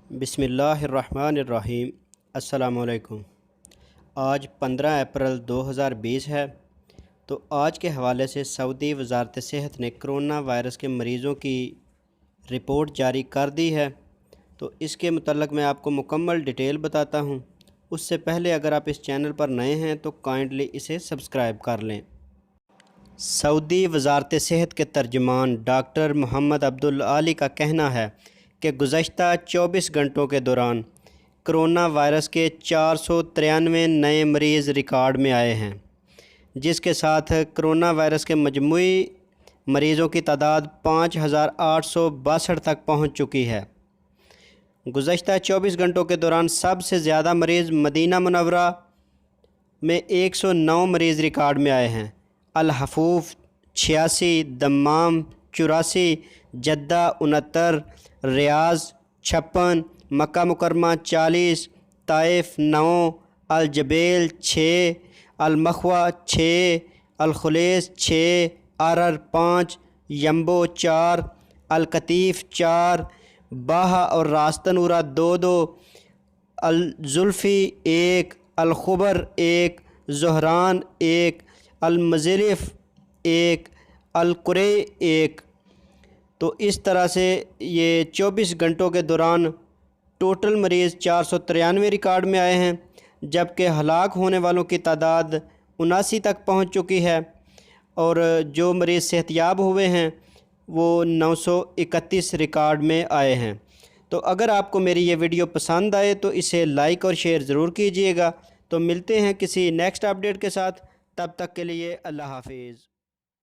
बिस्मिल्लाहिर्रहमानिर्रहीम। अस्सलामुअलैकुम। आज 15 अप्रैल 2020 है। तो आज के हवाले से सऊदी वज़ारत सेहत ने कोरोना वायरस के मरीज़ों की रिपोर्ट जारी कर दी है। तो इसके मुतल्लक़ मैं आपको मुकम्मल डिटेल बताता हूँ। उससे पहले अगर आप इस चैनल पर नए हैं तो काइंडली इसे सब्सक्राइब कर लें। सऊदी वज़ारत सेहत के तर्जुमान डॉक्टर मोहम्मद अब्दुल आली का कहना है कि गुज़श्ता 24 घंटों के दौरान कोरोना वायरस के 493 नए मरीज़ रिकॉर्ड में आए हैं, जिसके साथ कोरोना वायरस के मजमूई मरीज़ों की तादाद 5862 तक पहुंच चुकी है। गुज़श्ता 24 घंटों के दौरान सबसे ज़्यादा मरीज़ मदीना मुनव्वरा में 109 मरीज़ रिकॉर्ड में आए हैं। अल हफूफ 86, दम्माम 84, जद्दा 69, रियाज 56, मक्का मुकरमा 40, ताइफ 9, अल जबेल 6, अल मखवा 6, अल खुलेस 6, अरर 5, यम्बो 4, अल कतीफ़ 4, बाहा और रास्तनूरा 2-2, अल जुल्फ़ी 1, अल खुबर 1, ज़ोहरान 1, अल मज़रिफ़ 1, अल कुरे 1। तो इस तरह से ये 24 घंटों के दौरान टोटल मरीज़ 493 रिकॉर्ड में आए हैं, जबकि हलाक होने वालों की तादाद 79 तक पहुंच चुकी है और जो मरीज़ सेहतयाब हुए हैं वो 931 रिकॉर्ड में आए हैं। तो अगर आपको मेरी ये वीडियो पसंद आए तो इसे लाइक और शेयर ज़रूर कीजिएगा। तो मिलते हैं किसी नेक्स्ट अपडेट के साथ, तब तक के लिए अल्लाह हाफिज़।